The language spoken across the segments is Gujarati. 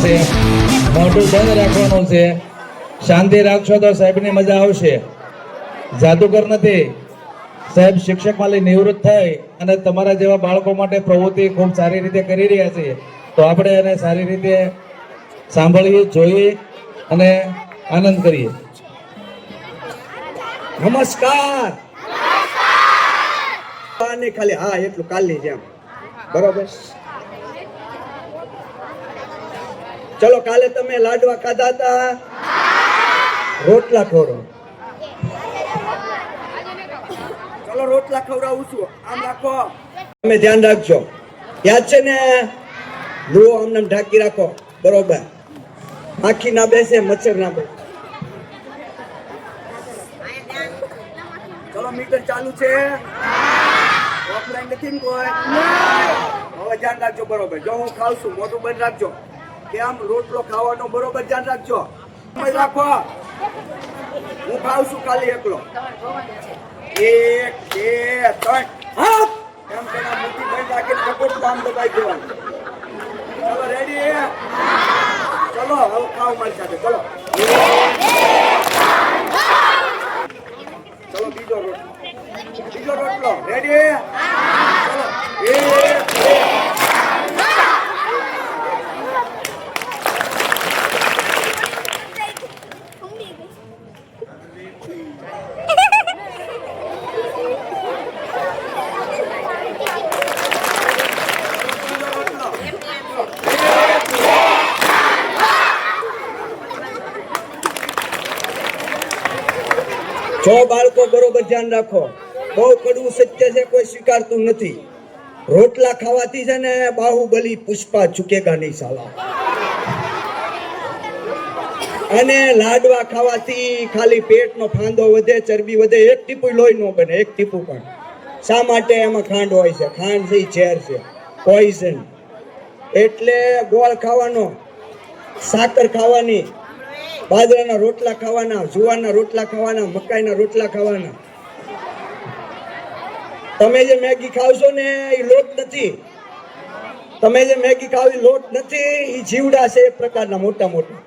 છે, મોઢું બંધ રાખવાનું છે, શાંતિ રાખશો તો સાહેબની મજા આવશે. જાદુગર નથી સાહેબ, શિક્ષક માલી નિવૃત્ત થઈ અને તમારા જેવા બાળકો માટે પ્રવૃત્તિ ખૂબ સારી રીતે કરી રહ્યા છે, તો આપણે એને સારી રીતે સાંભળીએ, જોઈએ અને આનંદ કરીએ. નમસ્કાર. ખાલી હા એટલું કાલની જેમ બરોબર. ચલો, કાલે તમે લાડવા ખાધા હતા, રોટલા ખવડો. ચલો રોટલા ખવડાવું છું, આમ રાખો, તમે ધ્યાન રાખજો. યાદ છે ને? ગૃહ આમને ઢાંકી રાખો, બરોબર. માખી ના બેસે, મચ્છર ના બેસે. ચલો મીટર ચાલુ છે, ઓફલાઈન નથી ને કોઈ? હવે ધ્યાન રાખજો, બરોબર. જો હું ખાઉં છું મોઢું બંધ રાખજો, કે આમ રોટલો ખાવાનો બરોબર ધ્યાન રાખજો. રાખો, હું ખાઉં છું ખાલી એકલો. 1 2 3 હા, એમ તેના મોટી બંધ રાખીને કપોટ આમ દબાઈ દેવાનું. ચલો રેડી? ચલો હવે ખાવ મારી સાથે. ચલો ચલો બીજો રોટલો રેડી? ચલો 1 2 જો બાળકો બરોબર ધ્યાન રાખો, બહુ કડવું સત્ય છે, કોઈ સ્વીકારતું નથી. રોટલા ખાવાથી છે ને બાહુબલી પુષ્પા ઝુકેગા નહીં સાલા. અને લાડવા ખાવાથી ખાલી પેટનો ફાંદો વધે, ચરબી વધે, એક ટીપું લોહી ન બને, એક ટીપું પણ. શા માટે? એમાં ખાંડ હોય છે, ખાંડ છે ઝેર છે, પોઈઝન. એટલે ગોળ ખાવાનો, સાકર ખાવાની, બાજરાના રોટલા ખાવાના, જુવારના રોટલા ખાવાના, મકાઈના રોટલા ખાવાના. તમે જે મેગી ખાવશો ને એ લોટ નથી. તમે જે મેગી ખાવ એ લોટ નથી, એ જીવડા છે એક પ્રકારના મોટા મોટા.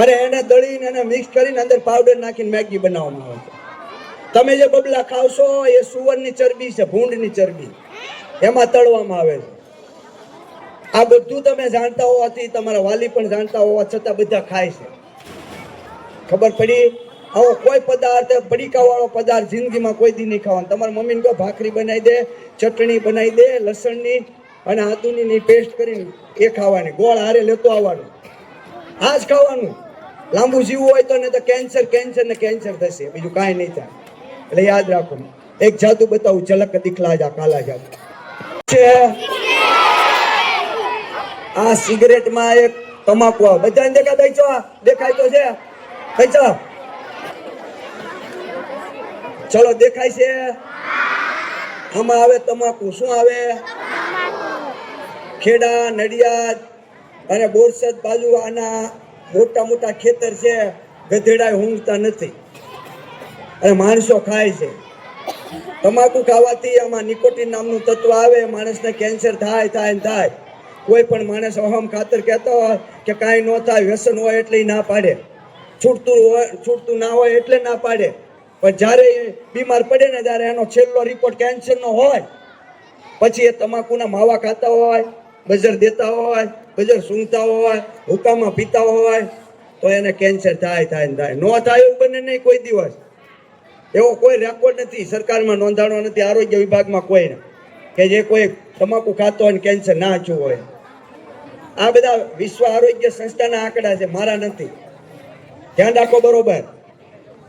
અરે એને દળીને એને મિક્સ કરીને અંદર પાવડર નાખીને મેગી બનાવવામાં આવે છે. તમે જે બબલા ખાવશો એ સુવરની ચરબી છે, ભૂંડની ચરબી, એમાં તળવામાં આવે છે. આ બધું તમે જાણતા હોવાથી, તમારા વાલી પણ જાણતા હોવા છતાં બધા ખાય છે. ખબર પડી? આવો કોઈ પદાર્થ, પડીકા વાળો પદાર્થ જિંદગીમાં કોઈ દી નહીં ખાવાનો. તમારા મમ્મીને કહો ભાખરી બનાવી દે, ચટણી બનાવી દે, લસણની અને આદુની પેસ્ટ કરીને એ ખાવાની, ગોળ હારે લેતો આવવાનું, આ જ ખાવાનું. લાંબુ જીવવું હોય તો ને તો કેન્સર ને કેન્સર થશે, બીજું કાંઈ નહીં થાય. એટલે યાદ રાખો. એક જાદુ બતાવું, ઝલક દિખલા જા કાલા જાદુ છે. આ સિગરેટમાં એક તમાકુ આવે, બધાને દેખાય તો છે. ચલો દેખાય છે? આમાં આવે તમાકુ. શું આવે? ખેડા, નડિયાદ અને બોરસદ બાજુ આના મોટા મોટા ખેતર છે. ગધેડા ઊંઘતા નથી અને માણસો ખાય છે. તમાકુ ખાવાથી આમાં નિકોટીન નામનું તત્વ આવે, માણસને કેન્સર થાય. કોઈ પણ માણસ અહમ ખાતર કહેતો હોય કે કાંઈ ન થાય, વ્યસન હોય એટલે ના પાડે, છૂટતું ના હોય એટલે ના પાડે. પણ જ્યારે બીમાર પડે ને ત્યારે એનો છેલ્લો રિપોર્ટ કેન્સરનો હોય, પછી એ તમાકુના માવા ખાતા હોય, બજર દેતા હોય, બજર સૂંઘતા હોય, હુક્કામાં પીતા હોય, તો એને કેન્સર થાય. ન થાય એવું બને નહીં કોઈ દિવસ. એવો કોઈ રેકોર્ડ નથી, સરકારમાં નોંધાણો નથી, આરોગ્ય વિભાગમાં કોઈ કે જે કોઈ તમાકુ ખાતો હોય કેન્સર ના થયું હોય. આ બધા વિશ્વ આરોગ્ય સંસ્થાના આંકડા છે, મારા નથી. ધ્યાન રાખો, બરોબર.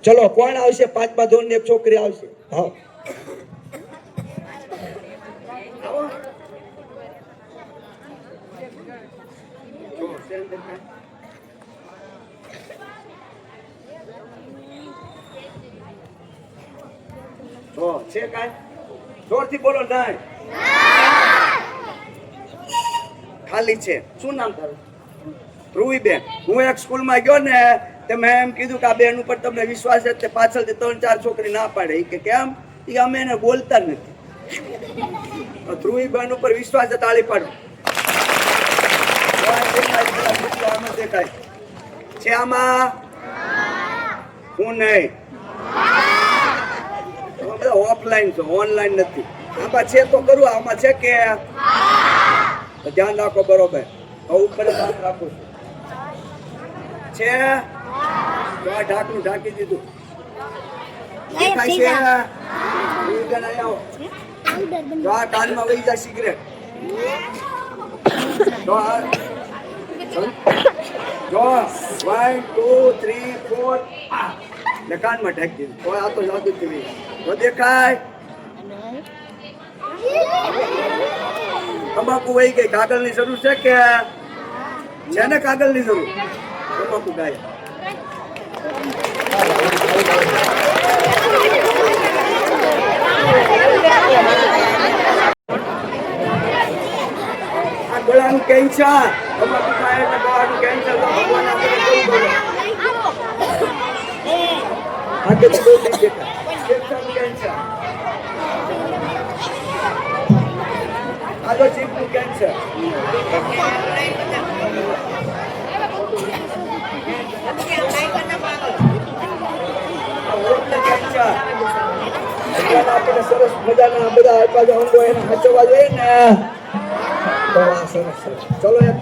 ચલો કોણ આવશે? 5મા ધોરણની એક છોકરી આવશે. હા, છે કાંઈ? જોરથી બોલો. નહીં, ખાલી છે. શું નામ તારું? ધ્રુવીબેન. હું એક સ્કૂલમાં ગયો ને, તે મેં એમ કીધું કે આ બેન ઉપર તમને વિશ્વાસ છે? પાછળથી 3-4 છોકરી ના પાડે. કે કેમ? એ અમે એને બોલતા જ નથી. ધ્રુવીબેન ઉપર વિશ્વાસ છે, તાળી પાડો. દેખાય છે આમાં હું નહીં તમે બધા ઓફલાઈન છો ઓનલાઈન નથી આમાં છે તો કરું આમાં છે કે તો ધ્યાન રાખો બરોબર હવે ઉપર ધ્યાન રાખું છું છે તો આ ઢાંકણું ઢાંકી દીધું દેખાય છે ઉડન આવો તો આ કાનમાં વહી જાય સિગરેટ તો આ જો 1 2 3 4 ને કાનમાં ઢાંકી દીધું તો આ તો જાદુ થઈ તો દેખાય તમાકુ વહી ગઈ કાગળની જરૂર છે કે છે ને કાગળની જરૂર તમાકુ ગાય આ ગળાનું કેન્સર તમાકુ ખાય એટલે ગળાનું કેન્સર તો ભગવાન આપણે કેવું બોલે આ કે બહુ થઈ દેખાય કેન્સર આ તો જીભનું કેન્સર આપણે સરસ મજાના બધા આપાજો અંગો એને હચવા જોઈએ ને તો આ સરસ ચલો એક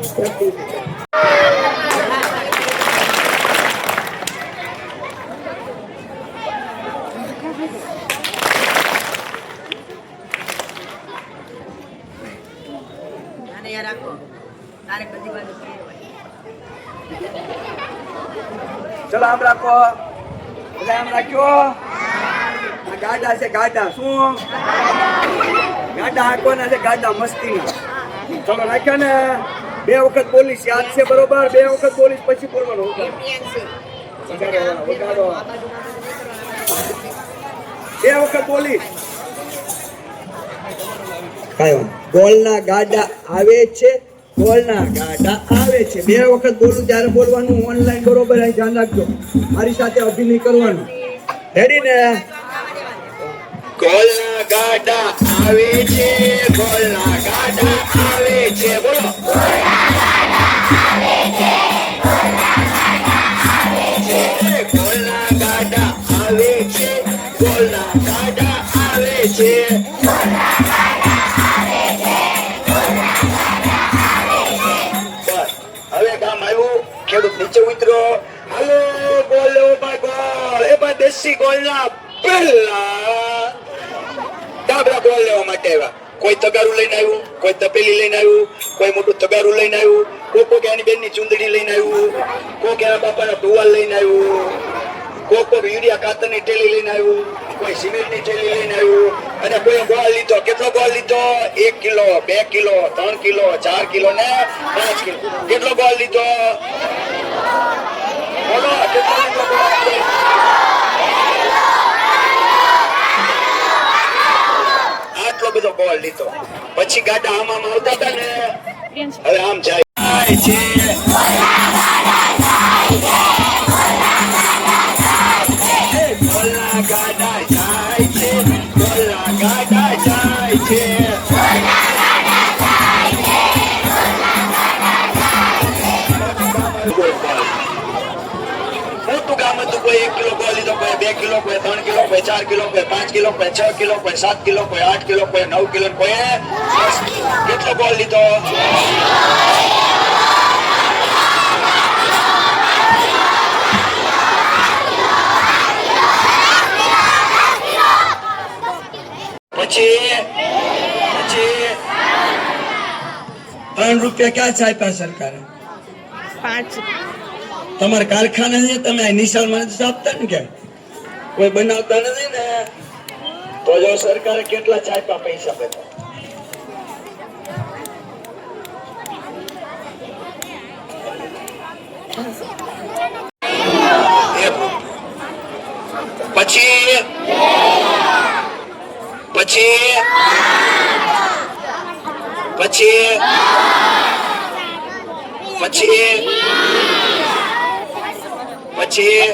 ચલો આમ રાખો બધા આમ રાખ્યો આ ગાડા છે ગાડા શું ગાડા હાંકવાના છે ગાડા મસ્તીના ચલો રાખ્યા ને 2 વખત બોલીશ યાદ છે બરોબર 2 વખત બોલીશ પછી બોલવાનું વગાડો 2 વખત બોલીશ કાયો ગોળના ગાડા આવે છે ગોળના ગાડા આવે છે 2 વખત બોલું ત્યારે બોલવાનું ઓનલાઈન બરોબર અહીં ધ્યાન રાખજો મારી સાથે અભિનય કરવાનું રેડી ને ગોળના ગાડા આવે છે ગોળના ગાડા આવે છે બોલો ગોળના ગાડા આવે છે ગોળના ગાડા આવે છે ગોળના ગાડા આવે છે હવે કામ આવ્યું ખેડૂત નીચે ઉતરો હાલો બોલો ભાઈ ગોળ એ ભાઈ દેશી ગોળના પહેલા ડાબરા ગોળ લેવા માટે આવ્યા કોઈ તગારું લઈને આવ્યું કોઈ તપેલી લઈને આવ્યું કોઈ મોટું તગારું લઈને આવ્યું કોક એની બેનની ચુંદડી લઈને આવ્યું કોક એના બાપાના ટુવાલ લઈને આવ્યું કોક યુરિયા ખાતરની ટેલી લઈને આવ્યું કોઈ સિમેન્ટની ટેલી લઈને આવ્યું અને કોઈ ગોળ લીધો કેટલો ગોળ લીધો 1 કિલો 2 કિલો 3 કિલો 4 કિલો ને 5 કિલો કેટલો ગોળ લીધો બોલો કેટલો લીધો ગોળ આટલો બધો ગોળ લીધો પછી ગાડા આમ આવતા હતા ને હવે આમ જાય છે ગોળના ગાડા જાય છે ગોળના ગાડા જાય છે મોટું કામ હતું કોઈ 1 કિલો ગોળ લીધો કોઈ 2 કિલો કોઈ 3 કિલો કોઈ 4 કિલો કોઈ 5 કિલો કોઈ 6 કિલો કોઈ 7 કિલો કોઈ 8 કિલો કોઈ 9 કિલો કોઈ 10 કેટલો ગોળ લીધો પછી 3 રૂપિયા ક્યાં છાપ્યા સરકારે 5 તમારા કારખાના છે તમે નિશાળમાં નથી આપતા ને કે કોઈ બનાવતા નથી ને તો જો સરકારે કેટલા છાપ્યા પૈસા બધા પછી પછી પછી પછી પછી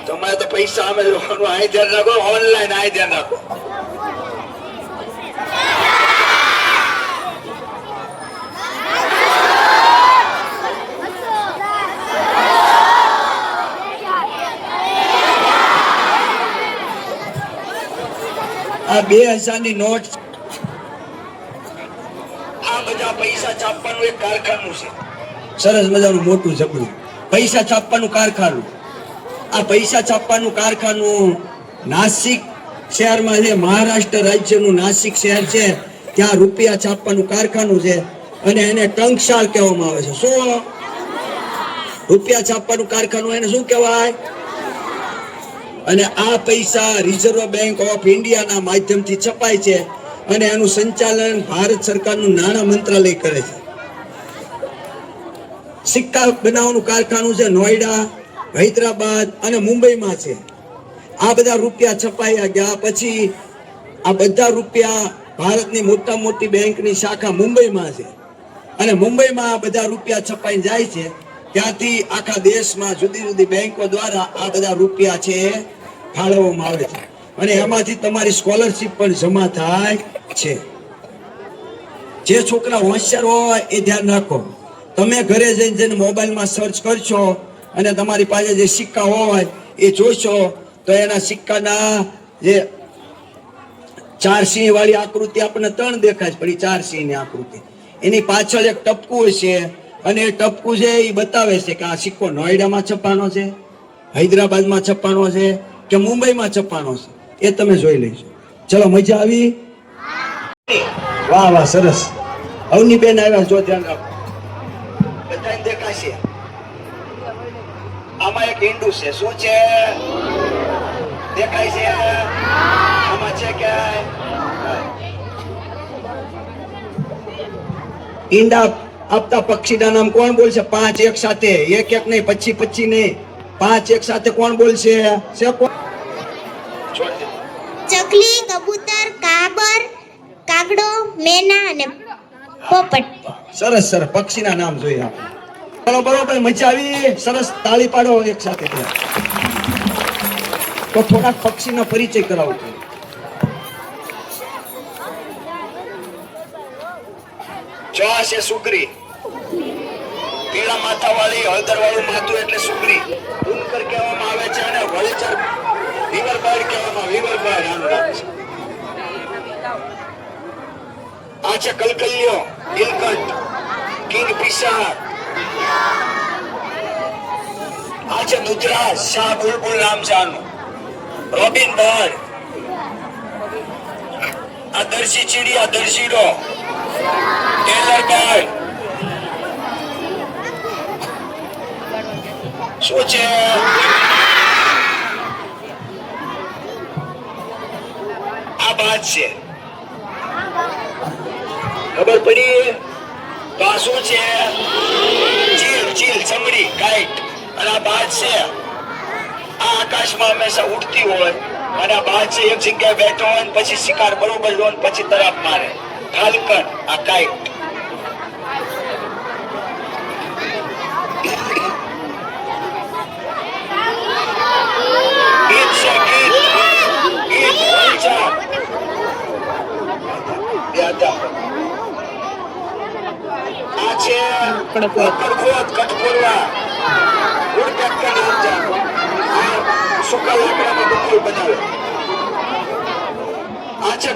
તમારે તો પૈસા અમે લોકોનું આ ધ્યાન રાખો ઓનલાઈન આ ધ્યાન રાખો આ 2000 ની નોટ, આ બધા પૈસા છાપવાનું એક કારખાનું છે, સરસ મજાનું મોટું જબરું પૈસા છાપવાનું કારખાનું. આ પૈસા છાપવાનું કારખાનું નાસિક શહેરમાં છે, મહારાષ્ટ્ર રાજ્યનું નાસિક શહેર છે, ત્યાં રૂપિયા છાપવાનું કારખાનું છે અને એને ટંકશાળ કહેવામાં આવે છે. શું રૂપિયા છાપવાનું કારખાનું એને શું કહેવાય? અને આ પૈસા રિઝર્વ બેંક ઓફ ઇન્ડિયાના માધ્યમથી છપાય છે અને એનું સંચાલન ભારત સરકારનું નાણાં મંત્રાલય કરે છે. સિક્કા બનાવવાનું કારખાનું છે નોઈડા, હૈદરાબાદ અને મુંબઈમાં છે. આ બધા રૂપિયા છપાયા ગયા પછી આ બધા રૂપિયા ભારતની મોટા મોટી બેંકની શાખા મુંબઈમાં છે અને મુંબઈમાં આ બધા રૂપિયા છપાઈ જાય છે. ત્યાંથી આખા દેશમાં જુદી જુદી બેંકો દ્વારા આ બધા રૂપિયા છે ફાળવવામાં આવે છે અને એમાંથી તમારી સ્કોલરશીપ પણ જમા થાય છે. જે છોકરા હોશિયાર હોય એ ધ્યાન રાખો. તમે ઘરે જઈને મોબાઈલમાં સર્ચ કરશો અને તમારી પાસે જે સિક્કા હોય એ જોશો તો એના સિક્કાના જે 4 સિંહ વાળી આકૃતિ આપણને 3 દેખાય છે, પણ 4 સિંહ ની આકૃતિ એની પાછળ એક ટપકું છે અને એ ટપકું છે એ બતાવે છે કે આ સિક્કો નોઈડામાં છપાનો છે, હૈદરાબાદમાં છપાનો છે કે મુંબઈમાં છપાનો છે. એ તમે જોઈ લેજો. ચલો, મજા આવી? વાહ વાહ, સરસ. અવની બેન આવ્યા, જો ધ્યાન રાખો, બધાને દેખાશે. આમાં એક ઈંડું છે. શું છે? દેખાય છે? આમાં છે કે ઈંડા આપતા પક્ષીના નામ કોણ બોલશે? 5 એક સાથે, એક એક નહીં, 25 નહીં, 5 એક સાથે કોણ બોલશે? છે કોણ? ચકલી, કબૂતર, કાબર, કાગડો, મેના અને પોપટ. સરસ સરસ, પક્ષીના નામ જોઈએ આપણે. ચલો, બરોબર, મજા આવી? સરસ, તાળી પાડો એક સાથે. તો થોડાક પક્ષીનો પરિચય કરાવો. જો આ છે સુગરી, પીળા માથા વાળી, હળદર વાળું માથું એટલે સુગરી. ઉનકર કહેવામાં આવે છે અને વળચર રિવર બર્ડ કહેવામાં, રિવર બર્ડ આનું નામ છે. આ છે કલકલિયો, નીલકંઠ, કિંગફિશર. આ છે દુધરાજ, શાહ બુલબુલ નામ છે આનું. Robin bird. આ દરસી ચીડિયા, દરસીડો, ટેલર બર્ડ. શું છે? આ બાજ છે. ખબર પડી? તો આ શું છે? ચીલ, ચીલ, ચમડી, કાઈટ. અને આ બાજ છે. આ આકાશમાં હંમેશા ઉડતી હોય અને આ બાજ છે એક જગ્યાએ બેઠો હોય ને પછી શિકાર બરોબર લો પછી તરફ મારે. ફાલ્કન, આ કાઈટ.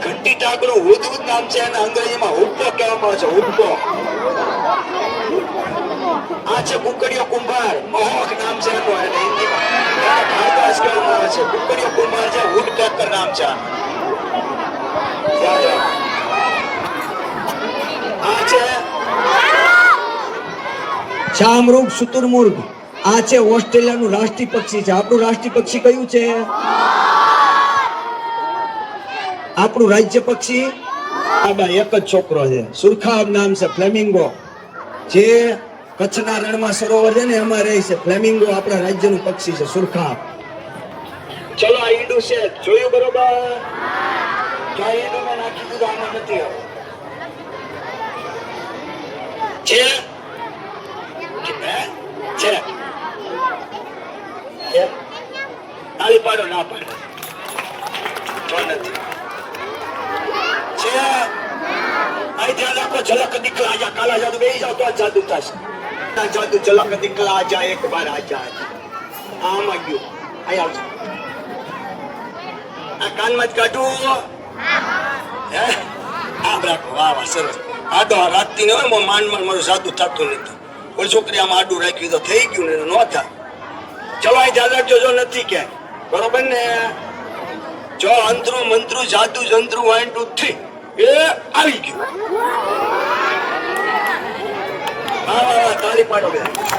ઘંટી ટાકરું, હુદહુદ નામ છે અને અંગ્રેજીમાં હુક્કો કહેવામાં આવે છે. હુક્કો. આ છે કુકડીયો કુંભાર, મોહક નામ છે એનું અને હિન્દીમાં ખારદાસ કહેવામાં આવે છે. કુકડીયો કુંભાર છે, વુડપેકર નામ છે. આ છે શામરૂગ શુતુરમુર્ગ. આ છે ઓસ્ટ્રેલિયાનું રાષ્ટ્રીય પક્ષી છે. આપણું રાષ્ટ્રીય પક્ષી કયું છે? આપણું રાજ્ય પક્ષી એક જ છોકરો છે, સુરખાબ નામ છે, ફ્લેમિંગો. જે કચ્છના રણમાં સરોવર છે ને એમાં રહે છે. ફ્લેમિંગો આપણા રાજ્યનું પક્ષી છે, સુરખાબ. ચલો, આ ઈંડું છે, જોયું બરોબર? ક્યાં ઈંડું મેં નાખી દીધું, આમાં નથી હવે. છે તાળી પાડો, ના પાડો તો નથી. છે અહીં ધ્યાન રાખો. ઝલક દિખલા આજા, કાલા જાદુ બેસી જાવ તો આ જાદુ થશે. જાદુ ઝલક દિખલા આજા, એક બાર આજા. આમાં ગયું, અહીં આવજો. આ કાનમાં જ કાઢું. હે આમ રાખો વાહ વાહ સરસ આ તો રાતથી ને હોય માંડ માંડ મારું સાદું થતું નથી કોઈ છોકરી આમ આડું રાખ્યું તો થઈ ગયું ને ન થાય ચલો અહીં ધ્યાન રાખજો જો નથી ક્યાંય બરોબર ને જો અંતરું મંત્રું જાદુ જંત્રું 1 2 3 એ આવી ગયું વાહ વાહ વાહ તાળી પાડો બધા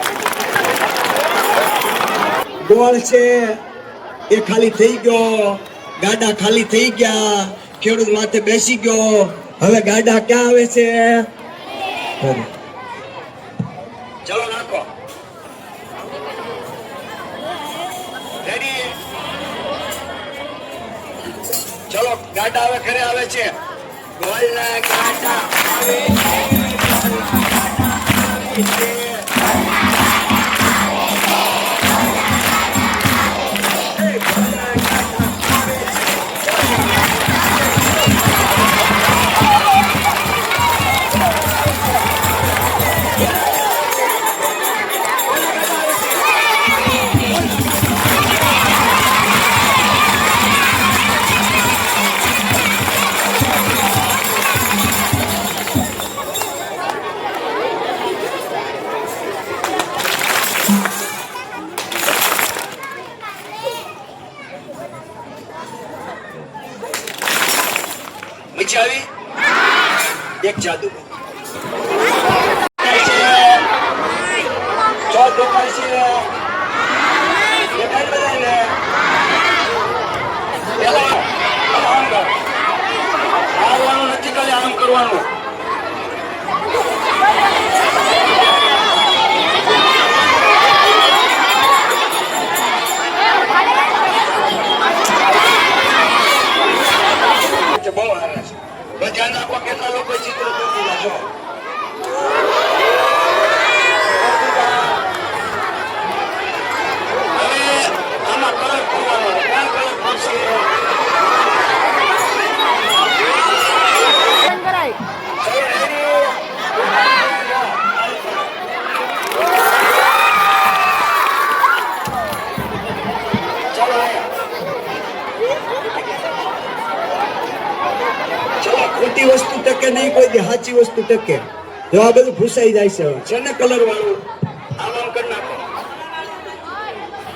ગોળ છે એ ખાલી થઈ ગયો ગાડા ખાલી થઈ ગયા ખેડૂત માથે બેસી ગયો હવે ગાડા ક્યાં આવે છે ચલો નાખો રેડી ચલો ગાડા હવે ઘરે આવે છે ગોળના ગાડા આવે છે મજા આવી એક જાદુ ચોથો પાછી દેખાય બધાને પેલા આમ કરો આવવાનું નથી ખાલી આમ કરવાનું બહુ હારા છે ધ્યાન રાખો કેટલા લોકો ચિત્ર દોરી છો હવે આમાં કલર કરવાનો ક્યાં કલર કરશે ખોટી વસ્તુ ટકે નહીં કોઈ દી સાચી વસ્તુ ટકે જો આ બધું ભૂસાઈ જાય છે છે ને કલર વાળું આમ કરી નાખો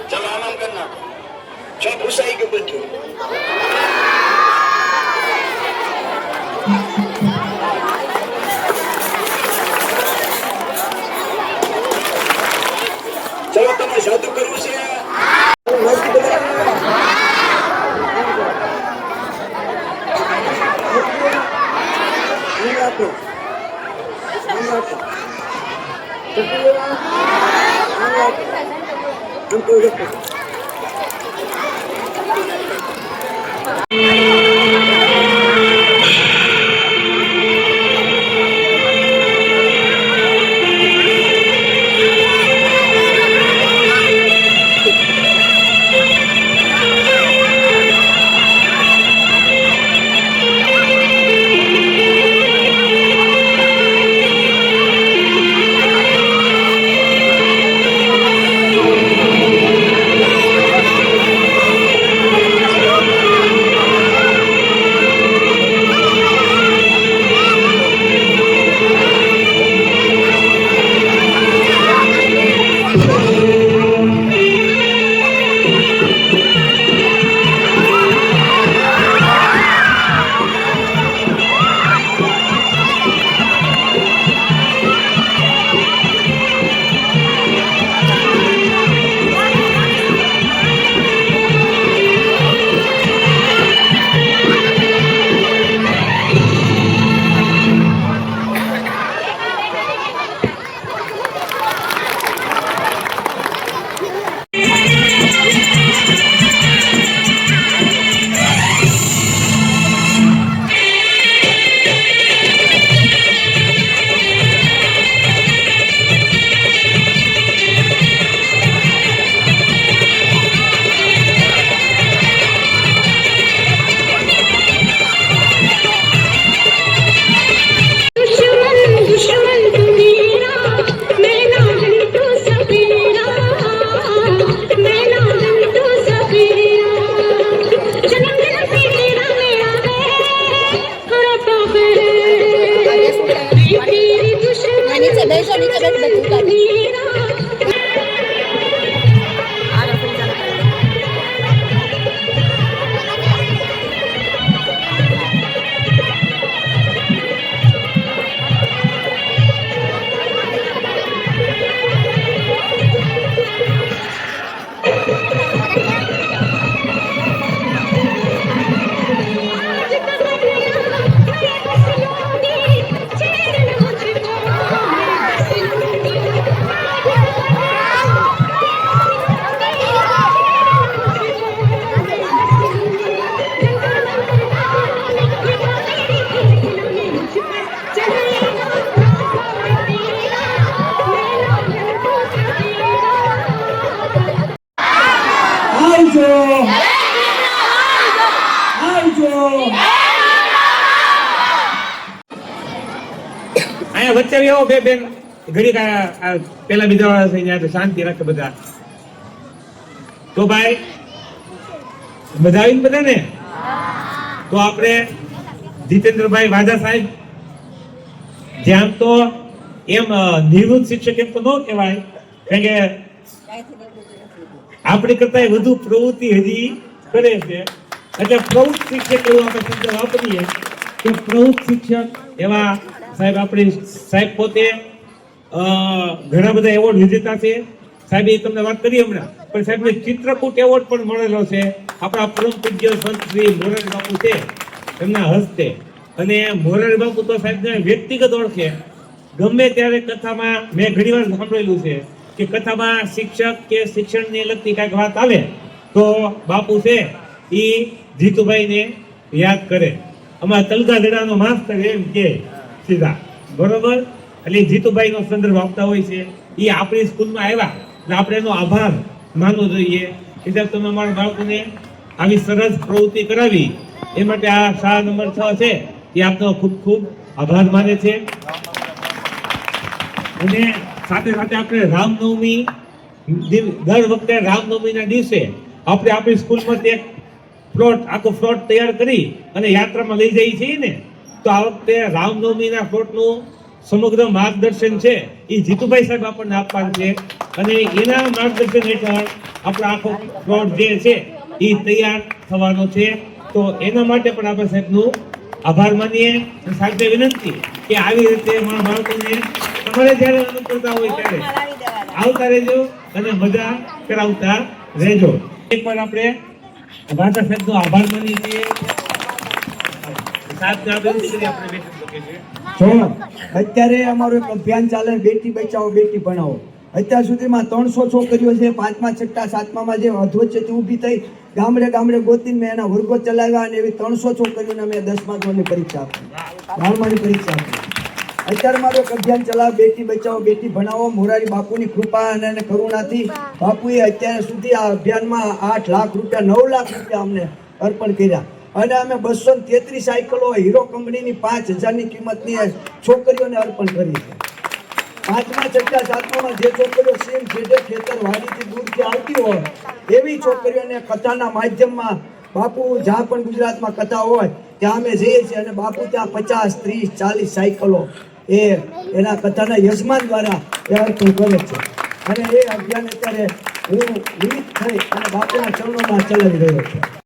ચલો આમ કરી નાખો જો ભૂસાઈ ગયું બધું ચલો તમે જાદુ કરવું છે આવજો આવજો. અહીંયા વચ્ચે આવો બે બેન ઘડીક પેલા બીજા વાળા થઈ જાય તો શાંતિ રાખે બધા. તો ભાઈ બધા આવીને બધા ને તો આપણે જીતેન્દ્રભાઈ વાજા સાહેબ જેમ તો એમ નિવૃત્ત શિક્ષક એમ તો ન કહેવાય, કારણ કે આપણી કરતા વધુ પ્રવૃત્તિ હજી કરે છે, એટલે પ્રવૃત્ત શિક્ષક એવું આપણે શબ્દ વાપરીએ કે પ્રવૃત્ત શિક્ષક એવા સાહેબ આપણી સાહેબ પોતે ઘણા બધા એવોર્ડ વિજેતા છે. સાહેબ એ તમને વાત કરી હમણાં, પણ સાહેબને ચિત્રકૂટ એવોર્ડ પણ મળેલો છે આપણા પરમ પૂજ્ય સંત શ્રી મોરારી બાપુ છે એમના હસ્તે. અને મોરારી બાપુ તો સાહેબને વ્યક્તિગત ઓળખે. ગમે ત્યારે કથામાં મેં ઘણી વાર સાંભળેલું છે કે કથામાં શિક્ષક કે શિક્ષણને લગતી કાંઈક વાત આવે તો બાપુ છે એ જીતુભાઈને યાદ કરે. અમારા તલગાદડાનો માસ્તર એમ કે સીધા બરોબર, એટલે જીતુભાઈ નો સંદર્ભ આપતા હોય છે. એ આપણી સ્કૂલમાં આવ્યા એટલે આપણે એનો આભાર માનવો જોઈએ કે સાહેબ તમે અમારા બાળકોને આવી સરસ પ્રવૃત્તિ કરાવી, એ માટે આ શાળા નંબર 6 છે એ આપનો ખૂબ ખૂબ આભાર માને છે. અને સાથે સાથે આપણે રામનવમી દર વખતે રામનવમીના દિવસે આપણે આપણી સ્કૂલમાંથી એક પ્લોટ આખો પ્લોટ તૈયાર કરી અને યાત્રામાં લઈ જઈએ છીએ ને, તો આ વખતે રામનવમીના પ્લોટનું સમગ્ર માર્ગદર્શન છે એ જીતુભાઈ સાહેબ આપણને આપવાનું છે. અને એના માર્ગદર્શન હેઠળ આપણો આખો પ્લોટ જે છે એ તૈયાર થવાનો છે. તો એના માટે પણ આપણે સાહેબનું આભાર માનીએ. સાહેબને વિનંતી કે આવી રીતે મારા બાળકોને તમારે જ્યારે અનુકૂળતા હોય ત્યારે આવતા રહેજો અને મજા કરાવતા રહેજો. એકવાર આપણે વાજા સાહેબનો આભાર માનીએ છીએ. સાહેબને આપણે વિનંતી કરી આપણે બેઠક મૂકીએ છીએ. જો અત્યારે અમારું એક અભિયાન ચાલે બેટી બચાવો બેટી ભણાવો. અત્યાર સુધીમાં 300 છોકરીઓ છે 5મા 6ઠા 7મામાં જે અધવચ્ચેથી ઊભી થઈ ગામડે ગામડે ગોતીને મેં એના વર્ગો ચલાવ્યા અને એવી 300 છોકરીઓને મેં 10મા ધોરણની પરીક્ષા આપી, 12માની પરીક્ષા આપી. અત્યારે મારું એક અભિયાન ચલાવે બેટી બચાવો બેટી ભણાવો. મોરારી બાપુની કૃપા અને કરુણાથી બાપુએ અત્યાર સુધી આ અભિયાનમાં 8 લાખ રૂપિયા 9 લાખ રૂપિયા અમને અર્પણ કર્યા. અને અમે 233 સાયકલો હીરો કંપનીની 5000ની કિંમતની છોકરીઓને અર્પણ કરી છે. 5મા 6ઠા 7મામાં જે છોકરીઓ સેમ છેડે ખેતર વાડીથી દૂરથી આવતી હોય એવી છોકરીઓને કથાના માધ્યમમાં બાપુ જ્યાં પણ ગુજરાતમાં કથા હોય ત્યાં અમે જઈએ છીએ અને બાપુ ત્યાં 50, 30, 40 સાયકલો એના કથાના યજમાન દ્વારા એ અર્પણ કરે છે. અને એ અભિયાન અત્યારે હું વિવિધ થઈ અને બાપુના ચરણોમાં ચલાવી રહ્યો છું.